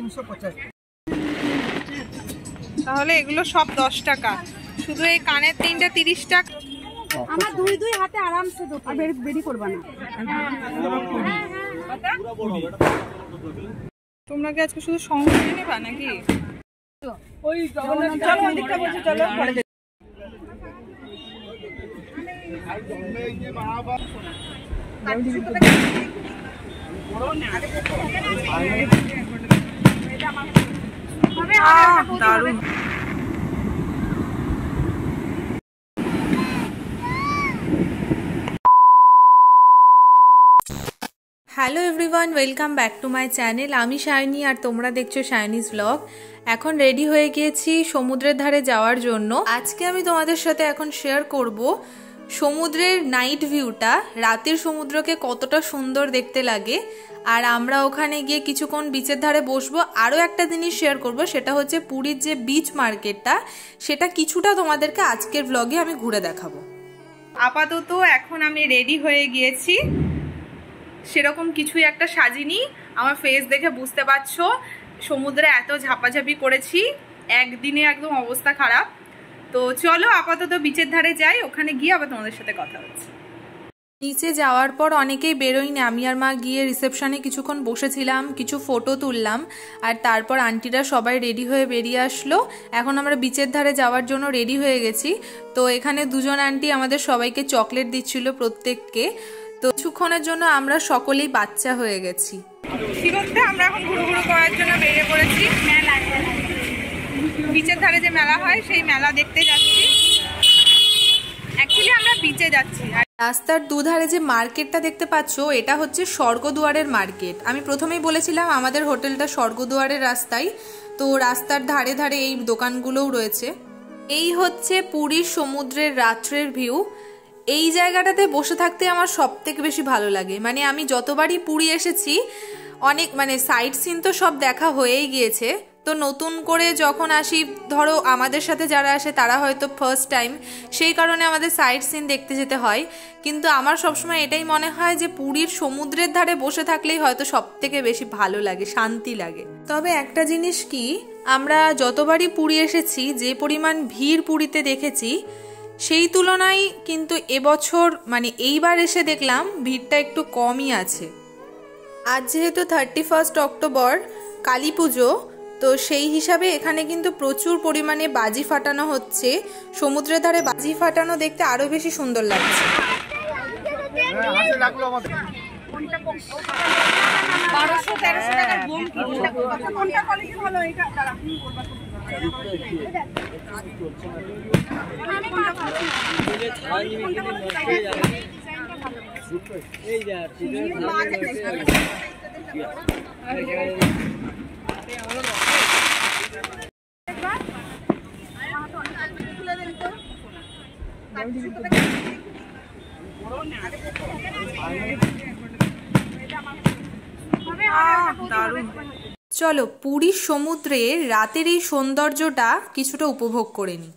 350। তাহলে এগুলো সব 10 টাকা, শুধু এই কানের 3টা 30 টাকা। আমার দুই দুই হাতে আরামসে দো, আর বেরি করবা না। তোমরা কি আজকে শুধু সঙ্গে নেবা নাকি? ওই চলো দিকটা বলছি, চলো দারুণ। Hello everyone, welcome back to my channel. আমি শায়নি আর তোমরা দেখছো শায়নিজ ব্লগ। এখন রেডি হয়ে গিয়েছি সমুদ্রের ধারে যাওয়ার জন্য। আজকে আমি তোমাদের সাথে এখন শেয়ার করব সমুদ্রের নাইট ভিউটা, রাতের সমুদ্রকে কতটা সুন্দর দেখতে লাগে। আর আমরা ওখানে গিয়ে কিছুক্ষণ বিচের ধারে বসবো। আরও একটা জিনিস শেয়ার করব, সেটা হচ্ছে পুরীর যে বিচ মার্কেটটা, সেটা কিছুটা তোমাদেরকে আজকের ব্লগে আমি ঘুরে দেখাবো। আপাতত এখন আমি রেডি হয়ে গিয়েছি, সেরকম কিছুই একটা সাজিনি। আমার ফেস দেখে বুঝতে পারছো সমুদ্রে এত ঝাপাঝাপি করেছি, একদিনে একদম অবস্থা খারাপ। তো চলো আপাতত বিচের ধারে যাই, ওখানে গিয়ে আবার তোমাদের সাথে কথা হচ্ছে। নিচে যাওয়ার পর অনেকেই বেরোয়নি, আমি আর মা গিয়ে রিসেপশনে কিছুক্ষণ বসেছিলাম, কিছু ফটো তুললাম, আর তারপর আন্টিরা সবাই রেডি হয়ে বেরিয়ে আসলো। এখন আমরা বিচের ধারে যাওয়ার জন্য রেডি হয়ে গেছি। তো এখানে দুজন আন্টি আমাদের সবাইকে চকলেট দিচ্ছিল প্রত্যেককে। তো কিছুক্ষণের জন্য আমরা সকলেই বাচ্চা হয়ে গেছি। শিরোতে আমরা এখন ঘুরু ঘুরু করার জন্য বেরিয়ে পড়েছি। মেলা, বিচের ধারে যে মেলা হয় সেই মেলা দেখতে যাচ্ছি। অ্যাকচুয়ালি আমরা বিচে যাচ্ছি। রাস্তার দুধারে যে মার্কেটটা দেখতে পাচ্ছ, এটা হচ্ছে স্বর্গদুয়ারের মার্কেট। আমি প্রথমেই বলেছিলাম আমাদের হোটেলটা স্বর্গদুয়ারের রাস্তায়, তো রাস্তার ধারে ধারে এই দোকানগুলোও রয়েছে। এই হচ্ছে পুরীর সমুদ্রের রাত্রের ভিউ। এই জায়গাটাতে বসে থাকতে আমার সব থেকে বেশি ভালো লাগে। মানে আমি যতবারই পুরী এসেছি, অনেক সাইট সিন তো সব দেখা হয়েই গিয়েছে। তো নতুন করে যখন আসি, ধরো আমাদের সাথে যারা আসে তারা হয়তো ফার্স্ট টাইম, সেই কারণে আমাদের সাইট সিন দেখতে যেতে হয়। কিন্তু আমার সবসময় এটাই মনে হয় যে পুরীর সমুদ্রের ধারে বসে থাকলেই হয়তো সব থেকে বেশি ভালো লাগে, শান্তি লাগে। তবে একটা জিনিস কি, আমরা যতবারই পুরী এসেছি যে পরিমাণ ভিড় পুরীতে দেখেছি, সেই তুলনায় কিন্তু এবছর এইবার এসে দেখলাম ভিড়টা একটু কমই আছে। আজ যেহেতু 31 অক্টোবর কালী পুজো, তো সেই হিসাবে এখানে কিন্তু প্রচুর পরিমাণে বাজি ফাটানো হচ্ছে। সমুদ্রের ধারে বাজি ফাটানো দেখতে আরো বেশি সুন্দর লাগছে। চলো পুরীর সমুদ্রে রাতের এই সৌন্দর্যটা কিছুটা উপভোগ করে নিই।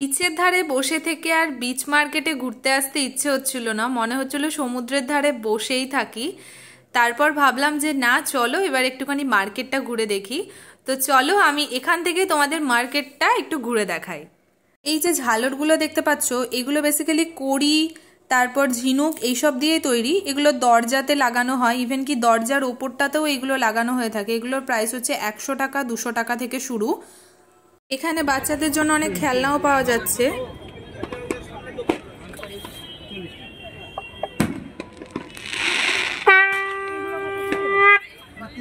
বিচের ধারে বসে থেকে আর বিচ মার্কেটে ঘুরতে আসতে ইচ্ছে হচ্ছিল না, মনে হচ্ছিল সমুদ্রের ধারে বসেই থাকি। তারপর ভাবলাম যে না চলো এবার একটুখানি মার্কেটটা ঘুরে দেখি। তো চলো আমি এখান থেকে তোমাদের মার্কেটটা একটু ঘুরে দেখাই। এই যে ঝালরগুলো দেখতে পাচ্ছ এগুলো বেসিক্যালি কড়ি তারপর ঝিনুক এইসব দিয়ে তৈরি। এগুলো দরজাতে লাগানো হয়, ইভেন কি দরজার ওপরটাতেও এগুলো লাগানো হয়ে থাকে। এগুলোর প্রাইস হচ্ছে 100 টাকা 200 টাকা থেকে শুরু। এখানে বাচ্চাদের জন্য অনেক খেলনাও পাওয়া যাচ্ছে।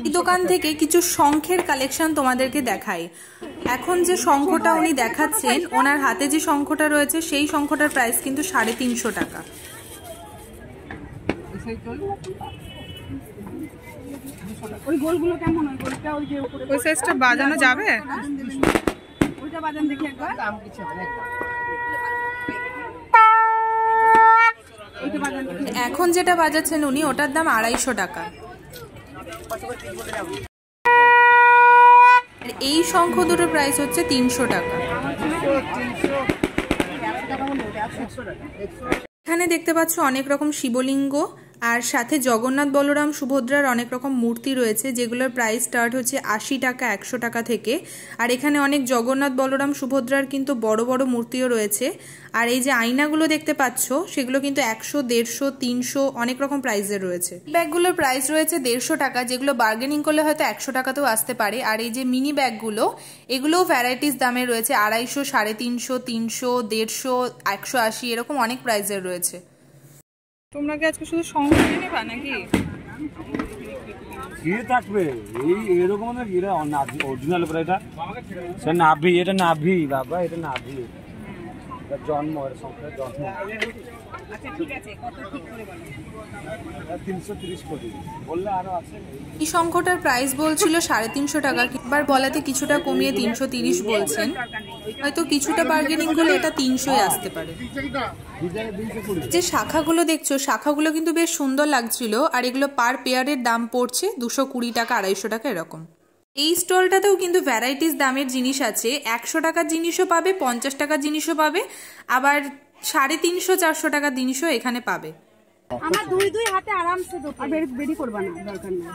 এই দোকান থেকে কিছু শঙ্খের কালেকশন তোমাদেরকে দেখাই। এখন যে শঙ্খটা উনি দেখাচ্ছেন, ওনার হাতে যে শঙ্খটা রয়েছে সেই শঙ্খটার প্রাইস কিন্তু 350 টাকা। ওই গোলগুলো কেমন হয়? গোলটা ওই যে উপরে ওই সাইজটা বাজানো যাবে? ওইটা বাজান দেখি একবার। এখন যেটা বাজাচ্ছেন উনি ওটার দাম 250 টাকা। এই শঙ্খ দুটোর প্রাইস হচ্ছে 300 টাকা। এখানে দেখতে পাচ্ছ অনেক রকম শিবলিঙ্গ আর সাথে জগন্নাথ বলরাম সুভদ্রার অনেক রকম মূর্তি রয়েছে, যেগুলোর প্রাইস স্টার্ট হচ্ছে 80 টাকা 100 টাকা থেকে। আর এখানে অনেক জগন্নাথ বলরাম সুভদ্রার কিন্তু বড় বড় মূর্তিও রয়েছে। আর এই যে আয়নাগুলো দেখতে পাচ্ছ সেগুলো কিন্তু 100, 150, 300 অনেক রকম প্রাইসের রয়েছে। ব্যাগগুলোর প্রাইস রয়েছে 150 টাকা, যেগুলো বার্গেনিং করলে হয়তো 100 টাকাতেও আসতে পারে। আর এই যে মিনি ব্যাগগুলো এগুলোও ভ্যারাইটিস দামে রয়েছে, 250, 350, 300, 150, 180 এরকম অনেক প্রাইসের রয়েছে। তোমরা কি আজকে শুধু শঙ্খ কিনে নেবা নাকি? কি থাকবে এই এরকম না, এটা অরিজিনাল পুরো। এটা সে নাভি, এটা নাভি বাবা, এটা নাভি, এটা জন্ম, এর সংখ্যা জন্ম। আচ্ছা ঠিক আছে, কত ঠিক করে বলো? 330 কোটি বললে আরো আছে। এই শঙ্খটার প্রাইস বলছিল 350 টাকা, এবার বলাতে কিছুটা কমিয়ে 330 বলছেন। হয়তো কিছুটা বার্গেনিং করলে এটা 300-ই আসতে পারে। যে শাখাগুলো দেখছো শাখাগুলো কিন্তু বেশ সুন্দর লাগছিল, আর এগুলো পার পেয়ারের দাম পড়ছে 220 টাকা 250 টাকা এরকম। এই স্টলটাতেও কিন্তু ভ্যারাইটিস দামের জিনিস আছে, 100 টাকার জিনিসও পাবে, 50 টাকার জিনিসও পাবে, আবার 350, 400 টাকার জিনিসও এখানে পাবে। আমার দুই হাতে আরামসে দো, আর বেরি করবা না, দরকার নেই।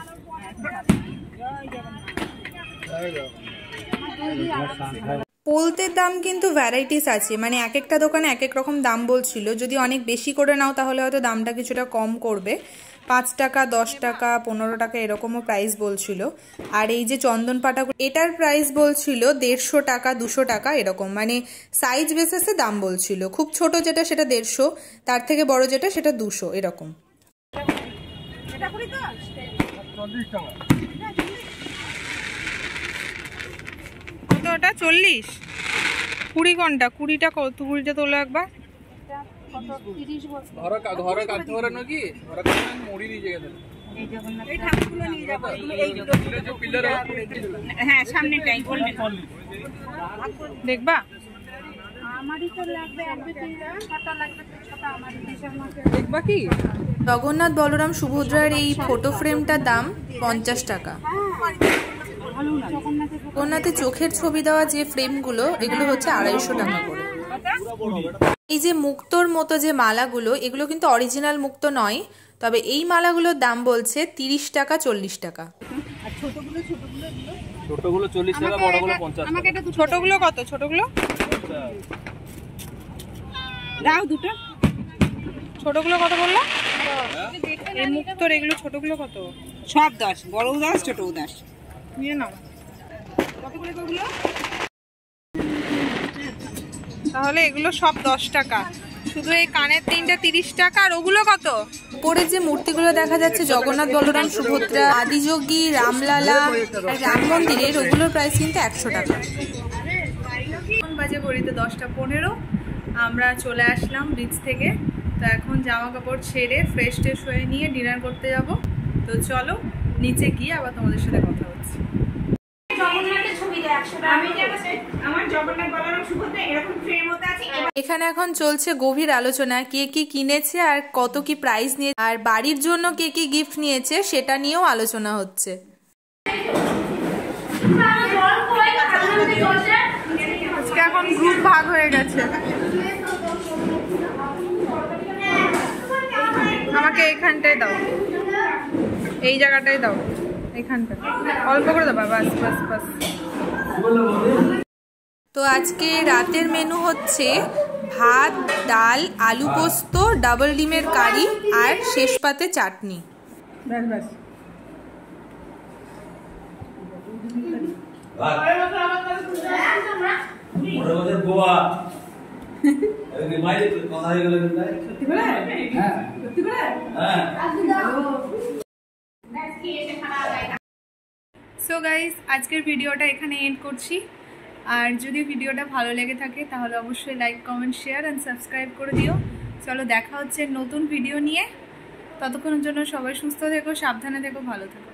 পোলতের দাম কিন্তু ভ্যারাইটিস আছে, মানে এক একটা দোকানে এক এক রকম দাম বলছিল। যদি অনেক বেশি করে নাও তাহলে হয়তো দামটা কিছুটা কম করবে, 5 টাকা 10 টাকা 15 টাকা এরকমও প্রাইস বলছিল। আর এই যে চন্দন পাটাগুলো এটার প্রাইস বলছিল 150 টাকা 200 টাকা এরকম, মানে সাইজ বেসিসে দাম বলছিল। খুব ছোট যেটা সেটা 150, তার থেকে বড় যেটা সেটা 200 এরকম। কত ওটা? 40? 20 কোনটা? 20টা কত? 20টা তোলো একবার। দেখবা? দেখবা কি? জগন্নাথ বলরাম সুভদ্রার এই ফটো ফ্রেমটার দাম 50 টাকা। জগন্নাথের চোখের ছবি দেওয়া যে ফ্রেমগুলো এগুলো হচ্ছে 250 টাকা করে। এই যে মুক্তোর মতো যে মালাগুলো এগুলো কিন্তু অরিজিনাল মুক্তো নয়, তবে এই মালাগুলোর দাম বলছে 30 টাকা 40 টাকা। ছোটগুলো 40 টাকা, বড়গুলো 50 টাকা। ছোটগুলো কত? ছোটগুলো দাও দুটো। ছোটগুলো কত বললো? এই মুক্তোর এগুলো ছোটগুলো কত? সব 10, বড় 10 ছোট 10 নিয়ে নাও। কতগুলো কতগুলো? তাহলে এগুলো সব 10 টাকা, শুধু এই কানের 3টা 30 টাকা। আর ওগুলো কত? উপরে যে মূর্তিগুলো দেখা যাচ্ছে জগন্নাথ বলরাম সুভদ্রা, আদিযোগী, রামলালা আর রাম মন্দিরের, ওগুলোর প্রাইস কিন্তু 100 টাকা। এখন বাজে ঘড়িতে 10টা 15। আমরা চলে আসলাম ব্রিজ থেকে। তো এখন জামা কাপড় ছেড়ে ফ্রেশ ট্রেশ হয়ে নিয়ে ডিনার করতে যাব। তো চলো নিচে গিয়ে আবার তোমাদের সাথে কথা হচ্ছে। এখানে এখন চলছে গভীর আলোচনা, কে কি কিনেছে আর কত কি প্রাইস নিয়ে, আর বাড়ির জন্য কে কি গিফট নিয়েছে সেটা নিয়েও আলোচনা হচ্ছে। আজকে এখন গ্রুপ ভাগ হয়ে গেছে। আমাকে এইখানটায় দাও, এই জায়গাটাই দাও, এইখানটা অল্প করে দাও, বাস বাস বাস। তো আজকে রাতের মেনু হচ্ছে ভাত, ডাল, আলু পোস্ত, ডাবল ডিমের কারি আর শেষ পাতে চাটনি। সো গাইস, আজকের ভিডিওটা এখানে এন্ড করছি। আর যদি ভিডিওটা ভালো লেগে থাকে তাহলে অবশ্যই like, comment, share and subscribe করে দিও। চলো দেখা হচ্ছে নতুন ভিডিও নিয়ে। ততক্ষণের জন্য সবাই সুস্থ থেকো, সাবধানে থেকো, ভালো থেকো।